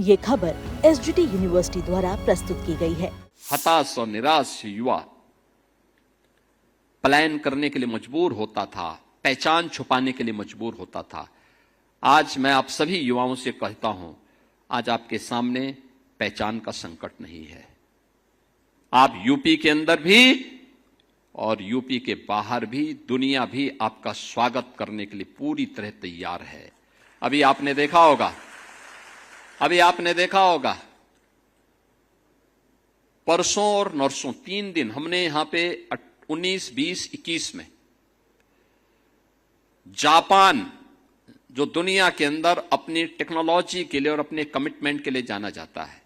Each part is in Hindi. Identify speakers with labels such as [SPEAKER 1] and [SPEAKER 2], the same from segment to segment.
[SPEAKER 1] ये खबर एसजीटी यूनिवर्सिटी द्वारा प्रस्तुत की गई है।
[SPEAKER 2] हताश और निराश युवा पलायन करने के लिए मजबूर होता था, पहचान छुपाने के लिए मजबूर होता था। आज मैं आप सभी युवाओं से कहता हूं, आज आपके सामने पहचान का संकट नहीं है। आप यूपी के अंदर भी और यूपी के बाहर भी, दुनिया भी आपका स्वागत करने के लिए पूरी तरह तैयार है। अभी आपने देखा होगा परसों और नरसों 3 दिन हमने यहां पे 19, 20, 21 में जापान, जो दुनिया के अंदर अपनी टेक्नोलॉजी के लिए और अपने कमिटमेंट के लिए जाना जाता है,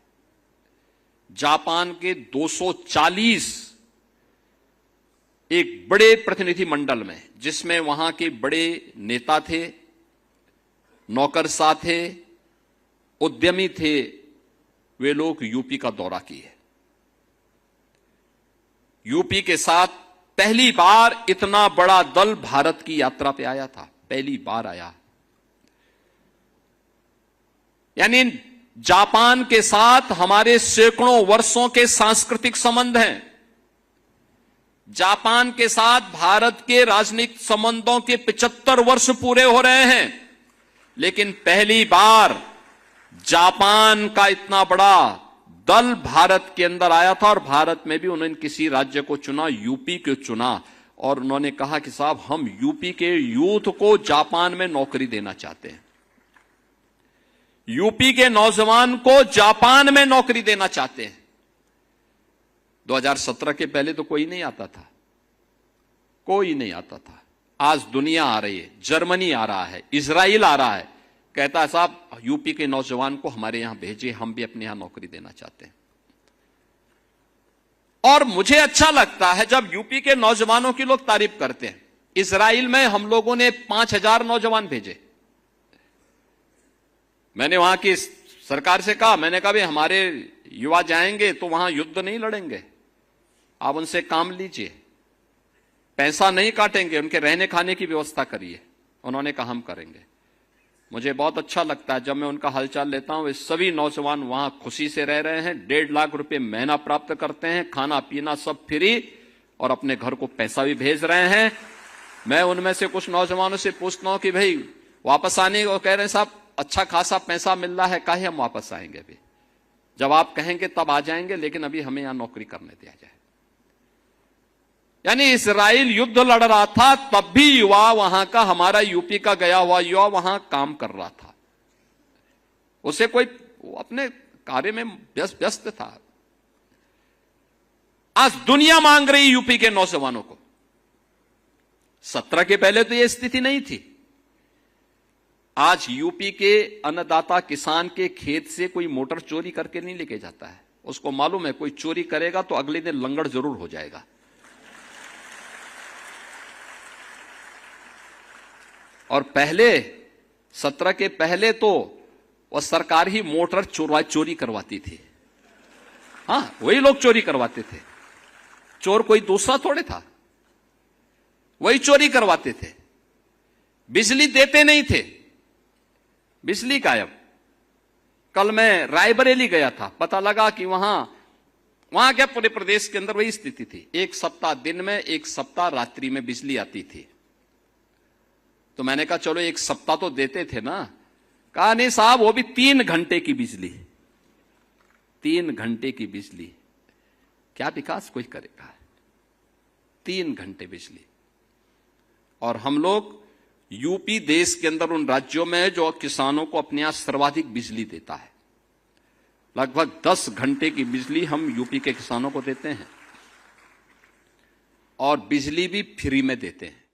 [SPEAKER 2] जापान के 240 एक बड़े प्रतिनिधिमंडल में, जिसमें वहां के बड़े नेता थे, नौकरशाह थे, उद्यमी थे, वे लोग यूपी का दौरा किए। यूपी के साथ पहली बार इतना बड़ा दल भारत की यात्रा पे आया था, पहली बार आया। यानी जापान के साथ हमारे सैकड़ों वर्षों के सांस्कृतिक संबंध हैं। जापान के साथ भारत के राजनीतिक संबंधों के 75 वर्ष पूरे हो रहे हैं, लेकिन पहली बार जापान का इतना बड़ा दल भारत के अंदर आया था और भारत में भी उन्होंने किसी राज्य को चुना, यूपी को चुना, और उन्होंने कहा कि साहब हम यूपी के यूथ को जापान में नौकरी देना चाहते हैं, यूपी के नौजवान को जापान में नौकरी देना चाहते हैं। 2017 के पहले तो कोई नहीं आता था, कोई नहीं आता था। आज दुनिया आ रही है, जर्मनी आ रहा है, इजराइल आ रहा है, कहता है साहब यूपी के नौजवान को हमारे यहां भेजिए, हम भी अपने यहां नौकरी देना चाहते हैं। और मुझे अच्छा लगता है जब यूपी के नौजवानों की लोग तारीफ करते हैं। इजराइल में हम लोगों ने 5000 नौजवान भेजे। मैंने वहां की सरकार से कहा, मैंने कहा भाई हमारे युवा जाएंगे तो वहां युद्ध नहीं लड़ेंगे, आप उनसे काम लीजिए, पैसा नहीं काटेंगे, उनके रहने खाने की व्यवस्था करिए। उन्होंने कहा हम करेंगे। मुझे बहुत अच्छा लगता है जब मैं उनका हालचाल लेता हूं। वे सभी नौजवान वहां खुशी से रह रहे हैं, 1.5 लाख रुपए महीना प्राप्त करते हैं, खाना पीना सब फ्री, और अपने घर को पैसा भी भेज रहे हैं। मैं उनमें से कुछ नौजवानों से पूछता हूं कि भाई वापस आने को कह रहे हैं, साहब अच्छा खासा पैसा मिल रहा है, काहे हम वापस आएंगे? अभी जब आप कहेंगे तब आ जाएंगे, लेकिन अभी हमें यहां नौकरी करने दिया जाए। यानी इजराइल युद्ध लड़ रहा था, तब भी युवा वहां का, हमारा यूपी का गया हुआ युवा वहां काम कर रहा था। उसे कोई अपने कार्य में व्यस्त था। आज दुनिया मांग रही यूपी के नौजवानों को। 17 के पहले तो यह स्थिति नहीं थी। आज यूपी के अन्नदाता किसान के खेत से कोई मोटर चोरी करके नहीं लेके जाता है। उसको मालूम है कोई चोरी करेगा तो अगले दिन लंगड़ जरूर हो जाएगा। और पहले 17 के पहले तो वह सरकार ही मोटर चोरी करवाती थी। हां, वही लोग चोरी करवाते थे। चोर कोई दूसरा थोड़े था, वही चोरी करवाते थे। बिजली देते नहीं थे, बिजली गायब। कल मैं रायबरेली गया था, पता लगा कि वहां क्या पूरे प्रदेश के अंदर वही स्थिति थी। 1 सप्ताह दिन में, 1 सप्ताह रात्रि में बिजली आती थी। तो मैंने कहा चलो 1 सप्ताह तो देते थे ना। कहा नहीं साहब, वो भी 3 घंटे की बिजली, 3 घंटे की बिजली। क्या विकास कोई करेगा? 3 घंटे बिजली। और हम लोग यूपी देश के अंदर उन राज्यों में जो किसानों को अपने यहां सर्वाधिक बिजली देता है। लगभग 10 घंटे की बिजली हम यूपी के किसानों को देते हैं, और बिजली भी फ्री में देते हैं।